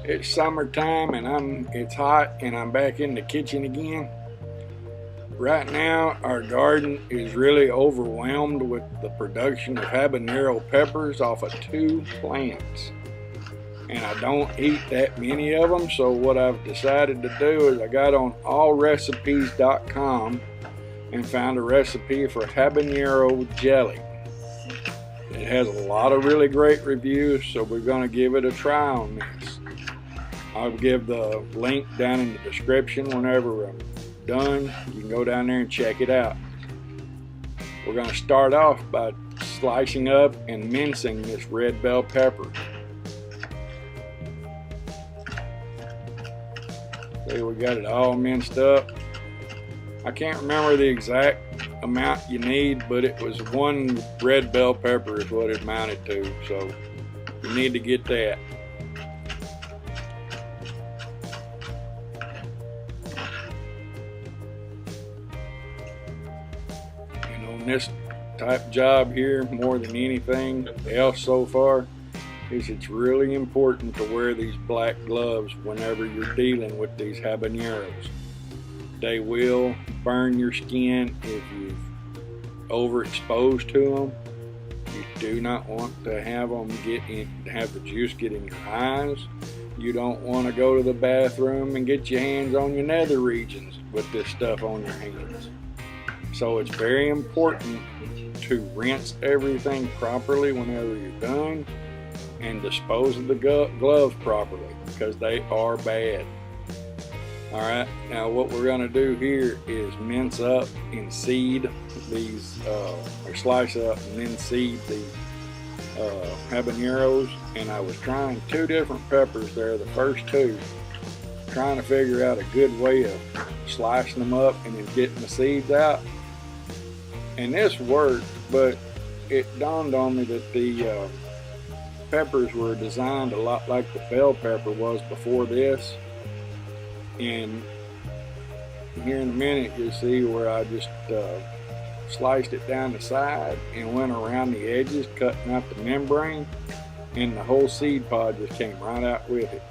It's summertime and it's hot and I'm back in the kitchen again. Right now our garden is really overwhelmed with the production of habanero peppers off of 2 plants. And I don't eat that many of them, so what I've decided to do is I got on allrecipes.com and found a recipe for habanero jelly. It has a lot of really great reviews, so we're going to give it a try on this. I'll give the link down in the description whenever I'm done. You can go down there and check it out. We're going to start off by slicing up and mincing this red bell pepper. See, we got it all minced up. I can't remember the exact amount you need, but it was 1 red bell pepper is what it amounted to, so you need to get that. And on this type job here, more than anything else so far, is it's really important to wear these black gloves whenever you're dealing with these habaneros. They will burn your skin if you've overexposed to them. You do not want to have them have the juice get in your eyes. You don't want to go to the bathroom and get your hands on your nether regions with this stuff on your hands. So it's very important to rinse everything properly whenever you're done and dispose of the gloves properly, because they are bad. Alright, now what we're going to do here is mince up and seed these, or slice up and then seed the habaneros. And I was trying 2 different peppers there, the first 2, trying to figure out a good way of slicing them up and then getting the seeds out. And this worked, but it dawned on me that the peppers were designed a lot like the bell pepper was before this. And here in a minute you'll see where I just sliced it down the side and went around the edges, cutting out the membrane, and the whole seed pod just came right out with it.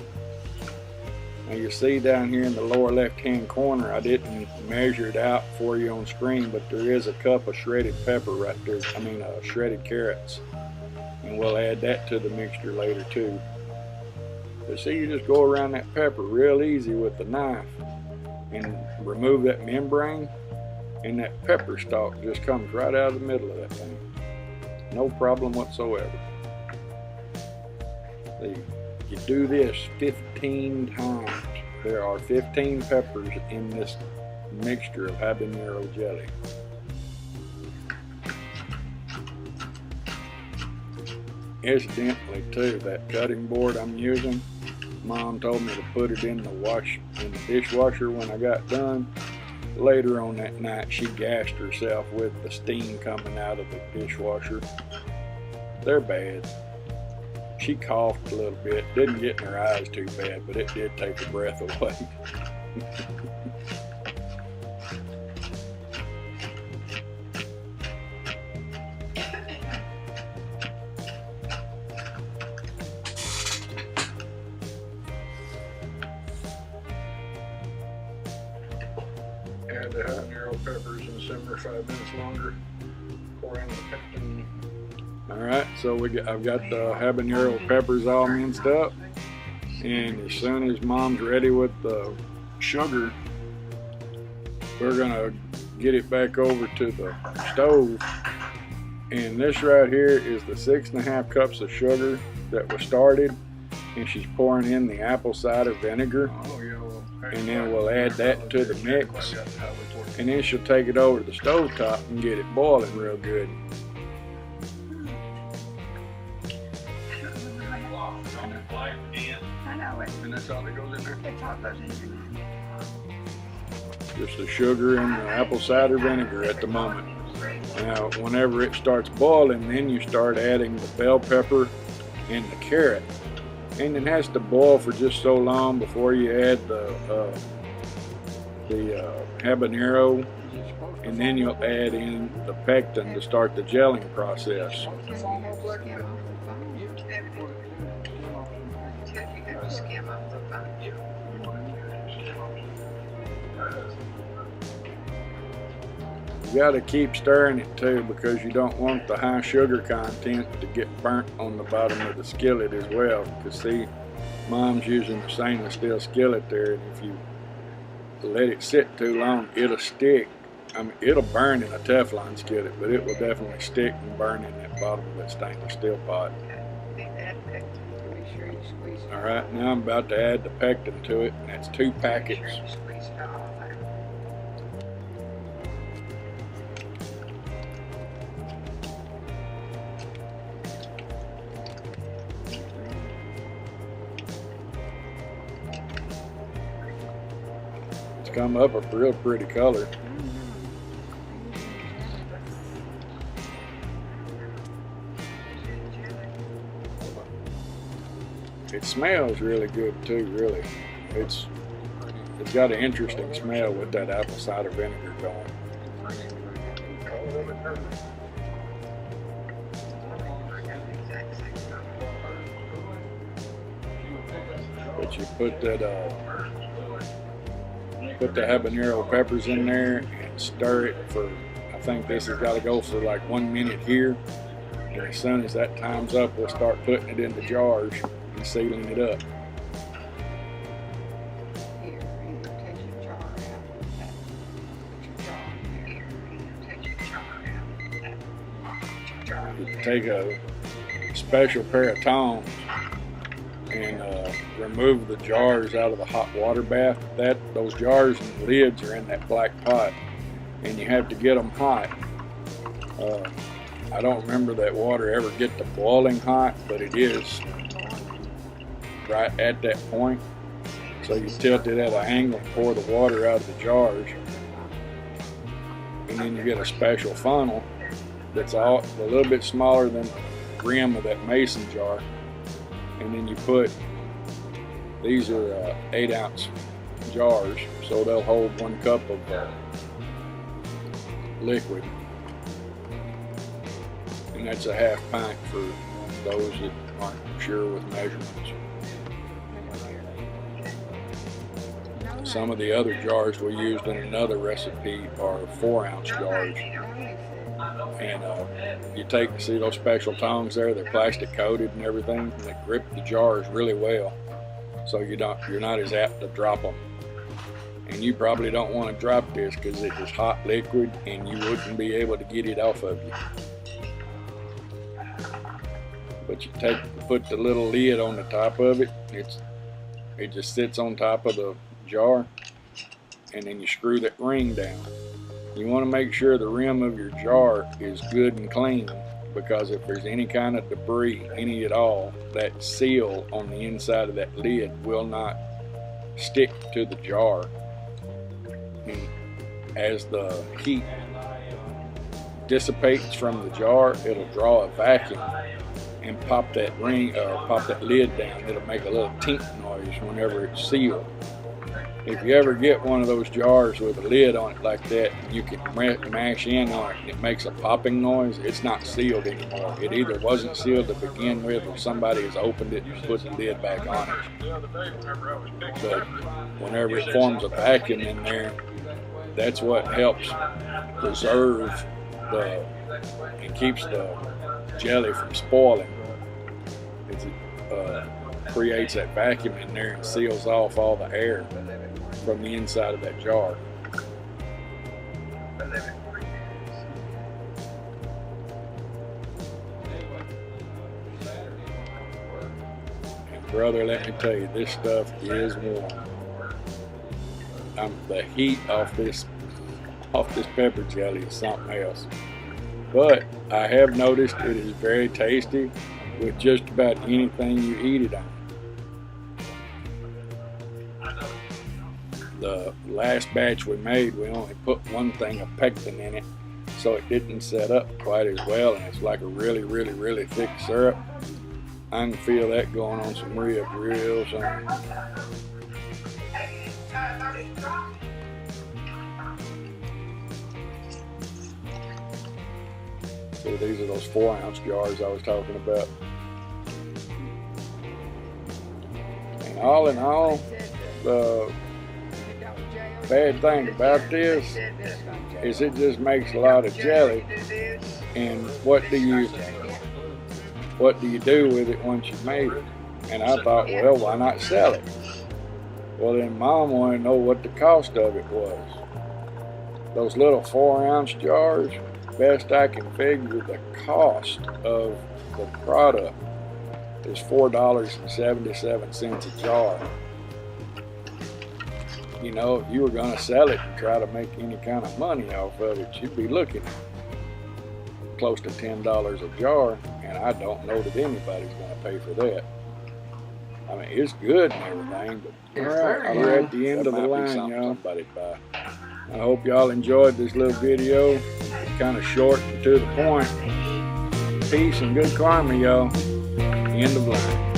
Now you see down here in the lower left hand corner, I didn't measure it out for you on screen, but there is a cup of shredded pepper right there, shredded carrots, and we'll add that to the mixture later too. But see, you just go around that pepper real easy with the knife and remove that membrane, and that pepper stalk just comes right out of the middle of that thing. No problem whatsoever. See, you do this 15 times. There are 15 peppers in this mixture of habanero jelly. Incidentally too, that cutting board I'm using, Mom told me to put it in the dishwasher when I got done. Later on that night she gassed herself with the steam coming out of the dishwasher. They're bad. She coughed a little bit, didn't get in her eyes too bad, but it did take her breath away. Add the habanero peppers and simmer 5 minutes longer. Pour in the pectin. Alright, so I've got the habanero peppers all minced up, and as soon as Mom's ready with the sugar, we're gonna get it back over to the stove. And this right here is the 6.5 cups of sugar that was started, and she's pouring in the apple cider vinegar, and then we'll add that to the mix, and then she'll take it over to the stove top and get it boiling real good. I know it. And that's all that goes in there? It's all goes in there. Just the sugar and the apple cider vinegar at the moment. Now, whenever it starts boiling, then you start adding the bell pepper and the carrot. And it has to boil for just so long before you add the habanero, and then you'll add in the pectin to start the gelling process. You got to keep stirring it too, because you don't want the high sugar content to get burnt on the bottom of the skillet as well. Because see, Mom's using the stainless steel skillet there, and if you let it sit too long, it'll stick. I mean, it'll burn in a Teflon skillet, but it will definitely stick and burn in that bottom of that stainless steel pot. Alright, now I'm about to add the pectin to it, and that's 2 packets. It's come up a real pretty color. It smells really good too, really. It's got an interesting smell with that apple cider vinegar going. But you put the habanero peppers in there and stir it for, I think this has got to go for like 1 minute here. And as soon as that time's up, we'll start putting it in the jars and sealing it up. You take a special pair of tongs and remove the jars out of the hot water bath. Those jars and lids are in that black pot, and you have to get them hot. I don't remember that water ever get to boiling hot, but it is right at that point. So you tilt it at an angle and pour the water out of the jars, and then you get a special funnel that's a little bit smaller than the rim of that mason jar, and then you put, these are 8-ounce jars, so they'll hold 1 cup of liquid, and that's a half pint for those that aren't sure with measurements. Some of the other jars we used in another recipe are 4-ounce jars. And you see those special tongs there, they're plastic coated and everything, and they grip the jars really well, so you're not as apt to drop them. And you probably don't want to drop this because it is hot liquid and you wouldn't be able to get it off of you. But you put the little lid on the top of it. It just sits on top of the jar, and then you screw that ring down. You want to make sure the rim of your jar is good and clean, because if there's any kind of debris, any at all, that seal on the inside of that lid will not stick to the jar. And as the heat dissipates from the jar, it'll draw a vacuum and pop that lid down. It'll make a little tink noise whenever it's sealed. If you ever get one of those jars with a lid on it like that, you can mash in on it and it makes a popping noise, it's not sealed anymore. It either wasn't sealed to begin with, or somebody has opened it and put the lid back on it. But whenever it forms a vacuum in there, that's what helps preserve and keeps the jelly from spoiling. It creates that vacuum in there and seals off all the air from the inside of that jar. And brother, let me tell you, this stuff is warm. The heat off this pepper jelly is something else. But I have noticed it is very tasty with just about anything you eat it on. The last batch we made, we only put 1 thing of pectin in it, so it didn't set up quite as well, and it's like a really, really, really thick syrup. I can feel that going on some ribs real soon. So these are those 4-ounce jars I was talking about. And all in all, the bad thing about this is it just makes a lot of jelly, and what do you do with it once you've made it? And I thought, well, why not sell it? Well, then Mom wanted to know what the cost of it was. Those little 4-ounce jars, best I can figure, the cost of the product is $4.77 a jar. You know, if you were going to sell it and try to make any kind of money off of it, you'd be looking at close to $10 a jar, and I don't know that anybody's going to pay for that. I mean, it's good and everything, but we're at the end of the line, y'all. I hope y'all enjoyed this little video. It's kind of short and to the point. Peace and good karma, y'all. End of line.